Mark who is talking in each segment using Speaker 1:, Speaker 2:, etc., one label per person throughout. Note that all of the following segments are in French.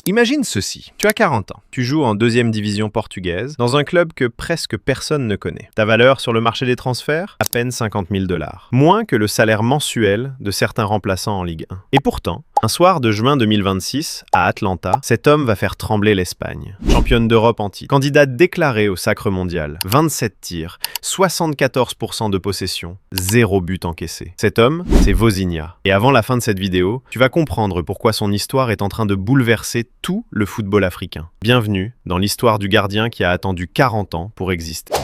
Speaker 1: Imagine ceci, tu as 40 ans, tu joues en deuxième division portugaise, dans un club que presque personne ne connaît. Ta valeur sur le marché des transferts? À peine 50 000 $. Moins que le salaire mensuel de certains remplaçants en Ligue 1. Et pourtant, un soir de juin 2026, à Atlanta, cet homme va faire trembler l'Espagne. Championne d'Europe en titre, candidate déclarée au sacre mondial, 27 tirs, 74% de possession, 0 but encaissé. Cet homme, c'est Vozinha. Et avant la fin de cette vidéo, tu vas comprendre pourquoi son histoire est en train de bouleverser tout le football africain. Bienvenue dans l'histoire du gardien qui a attendu 40 ans pour exister.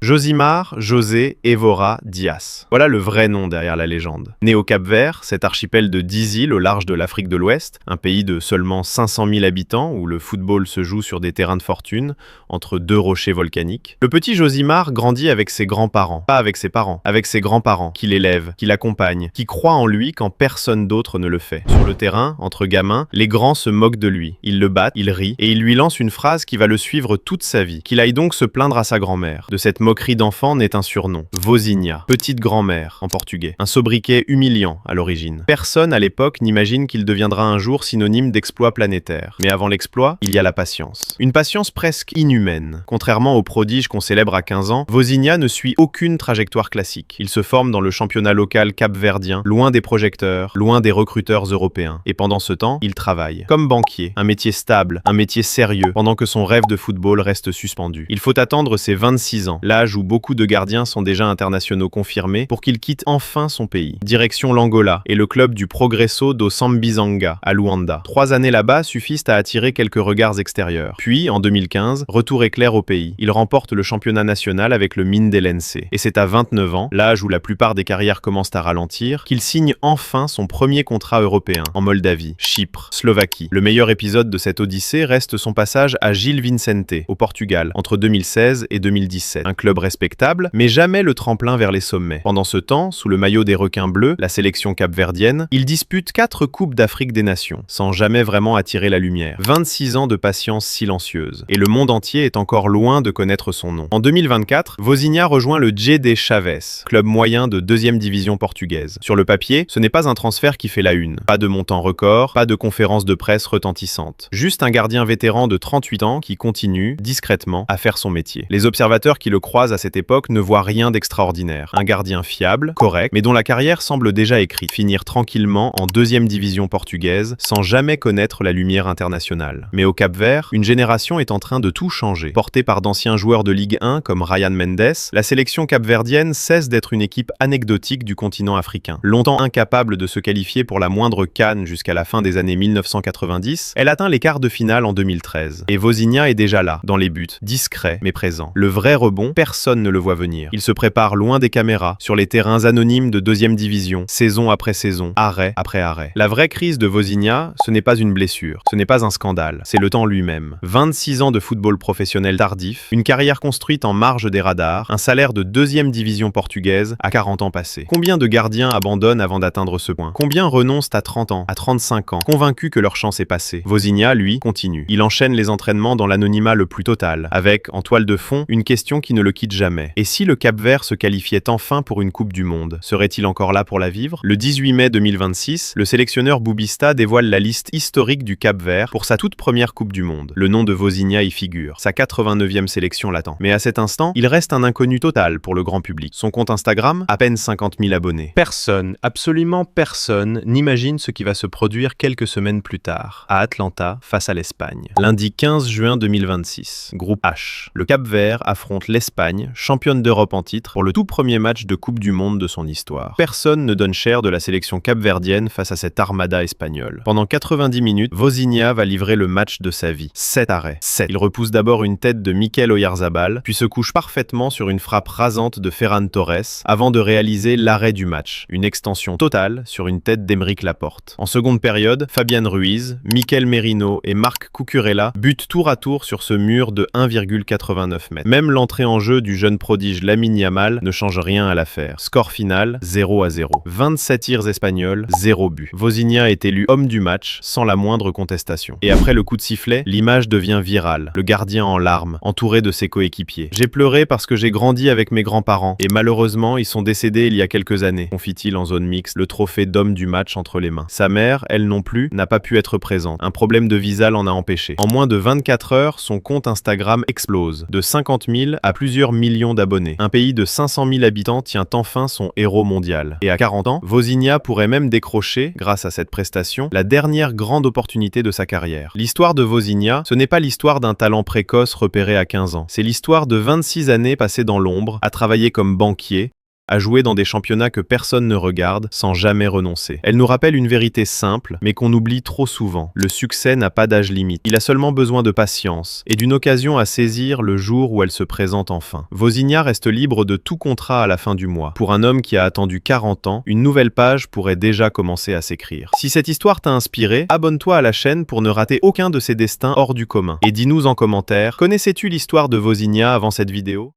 Speaker 1: Josimar José Évora Dias. Voilà le vrai nom derrière la légende. Né au Cap-Vert, cet archipel de 10 îles au large de l'Afrique de l'Ouest, un pays de seulement 500 000 habitants où le football se joue sur des terrains de fortune, entre deux rochers volcaniques. Le petit Josimar grandit avec ses grands-parents, pas avec ses parents, avec ses grands-parents, qui l'élèvent, qui l'accompagnent, qui croient en lui quand personne d'autre ne le fait. Sur le terrain, entre gamins, les grands se moquent de lui. Ils le battent, ils rient, et ils lui lancent une phrase qui va le suivre toute sa vie, qu'il aille donc se plaindre à sa grand-mère. De cette moquerie d'enfant naît un surnom, Vozinha, petite grand-mère en portugais, un sobriquet humiliant à l'origine. Personne à l'époque n'imagine qu'il deviendra un jour synonyme d'exploit planétaire. Mais avant l'exploit, il y a la patience. Une patience presque inhumaine. Contrairement aux prodiges qu'on célèbre à 15 ans, Vozinha ne suit aucune trajectoire classique. Il se forme dans le championnat local capverdien, loin des projecteurs, loin des recruteurs européens. Et pendant ce temps, il travaille. Comme banquier, un métier stable, un métier sérieux, pendant que son rêve de football reste suspendu. Il faut attendre ses 26 ans, l'âge où beaucoup de gardiens sont déjà internationaux confirmés, pour qu'il quitte enfin son pays. Direction l'Angola et le club du Progresso do Sambizanga, à Luanda. 3 années là-bas suffisent à attirer quelques regards extérieurs. Puis, en 2015, retour éclair au pays. Il remporte le championnat national avec le Mindelense. Et c'est à 29 ans, l'âge où la plupart des carrières commencent à ralentir, qu'il signe enfin son premier contrat européen, en Moldavie, Chypre, Slovaquie. Le meilleur épisode de cette odyssée reste son passage à Gil Vicente, au Portugal, entre 2016 et 2017. Un club respectable, mais jamais le tremplin vers les sommets. Pendant ce temps, sous le maillot des requins bleus, la sélection capverdienne, il dispute 4 coupes d'Afrique des Nations, sans jamais vraiment attirer la lumière. 26 ans de patience silencieuse. Et le monde entier est encore loin de connaître son nom. En 2024, Vozinha rejoint le GD Chaves, club moyen de 2e division portugaise. Sur le papier, ce n'est pas un transfert qui fait la une. Pas de montant record, pas de conférence de presse retentissante. Juste un gardien vétéran de 38 ans qui continue, discrètement, à faire son métier. Les observateurs qui le croisent à cette époque ne voient rien d'extraordinaire. Un gardien fiable, correct, mais dont la carrière semble déjà écrite. Finir tranquillement en 2e division portugaise sans jamais connaître la lumière internationale. Mais au Cap-Vert, une génération est en train de tout changer. Portée par d'anciens joueurs de Ligue 1 comme Ryan Mendes, la sélection capverdienne cesse d'être une équipe anecdotique du continent africain. Longtemps incapable de se qualifier pour la moindre CAN jusqu'à la fin des années 1990, elle atteint les quarts de finale en 2013. Et Vozinha est déjà là, dans les buts, discret mais présent. Le vrai rebond, personne ne le voit venir. Il se prépare loin des caméras, sur les terrains anonymes de 2e division, saison après saison, arrêt après arrêt. La vraie crise de Vozinha, ce n'est pas une blessure, ce n'est pas un scandale, c'est le temps lui-même. 26 ans de football professionnel tardif, une carrière construite en marge des radars, un salaire de 2e division portugaise à 40 ans passés. Combien de gardiens abandonnent avant d'atteindre ce point? Combien renoncent à 30 ans, à 35 ans, convaincus que leur chance est passée? Vozinha, lui, continue. Il enchaîne les entraînements dans l'anonymat le plus total, avec, en toile de fond, une question qui ne le quitte jamais. Et si le Cap-Vert se qualifiait enfin pour une Coupe du Monde, serait-il encore là pour la vivre? Le 18 mai 2026, le sélectionneur Boubista dévoile la liste historique du Cap-Vert pour sa toute première Coupe du Monde. Le nom de Vozinha y figure, sa 89e sélection l'attend. Mais à cet instant, il reste un inconnu total pour le grand public. Son compte Instagram, à peine 50 000 abonnés. Personne, absolument personne, n'imagine ce qui va se produire quelques semaines plus tard, à Atlanta, face à l'Espagne. Lundi 15 juin 2026, groupe H. Le Cap-Vert affronte l'Espagne, championne d'Europe en titre, pour le tout premier match de Coupe du Monde de son histoire. Personne ne donne cher de la sélection capverdienne face à cette armada espagnole. Pendant 90 minutes, Vozinha va livrer le match de sa vie. 7 arrêts. 7. Il repousse d'abord une tête de Mikel Oyarzabal, puis se couche parfaitement sur une frappe rasante de Ferran Torres, avant de réaliser l'arrêt du match. Une extension totale sur une tête d'Aymeric Laporte. En seconde période, Fabian Ruiz, Mikel Merino et Marc Cucurella butent tour à tour sur ce mur de 1,89 m. Même l'entrée en jeu jeu du jeune prodige Lamine Yamal ne change rien à l'affaire. Score final, 0-0. 27 tirs espagnols, 0 but. Vozinha est élu homme du match, sans la moindre contestation. Et après le coup de sifflet, l'image devient virale. Le gardien en larmes, entouré de ses coéquipiers. J'ai pleuré parce que j'ai grandi avec mes grands-parents, et malheureusement, ils sont décédés il y a quelques années, confie-t-il en zone mixte, le trophée d'homme du match entre les mains. Sa mère, elle non plus, n'a pas pu être présente. Un problème de visa l'en a empêché. En moins de 24 heures, son compte Instagram explose, de 50 000 à plusieurs millions d'abonnés. Un pays de 500 000 habitants tient enfin son héros mondial. Et à 40 ans, Vozinha pourrait même décrocher, grâce à cette prestation, la dernière grande opportunité de sa carrière. L'histoire de Vozinha, ce n'est pas l'histoire d'un talent précoce repéré à 15 ans. C'est l'histoire de 26 années passées dans l'ombre, à travailler comme banquier, à jouer dans des championnats que personne ne regarde, sans jamais renoncer. Elle nous rappelle une vérité simple, mais qu'on oublie trop souvent. Le succès n'a pas d'âge limite. Il a seulement besoin de patience, et d'une occasion à saisir le jour où elle se présente enfin. Vozinha reste libre de tout contrat à la fin du mois. Pour un homme qui a attendu 40 ans, une nouvelle page pourrait déjà commencer à s'écrire. Si cette histoire t'a inspiré, abonne-toi à la chaîne pour ne rater aucun de ces destins hors du commun. Et dis-nous en commentaire, connaissais-tu l'histoire de Vozinha avant cette vidéo ?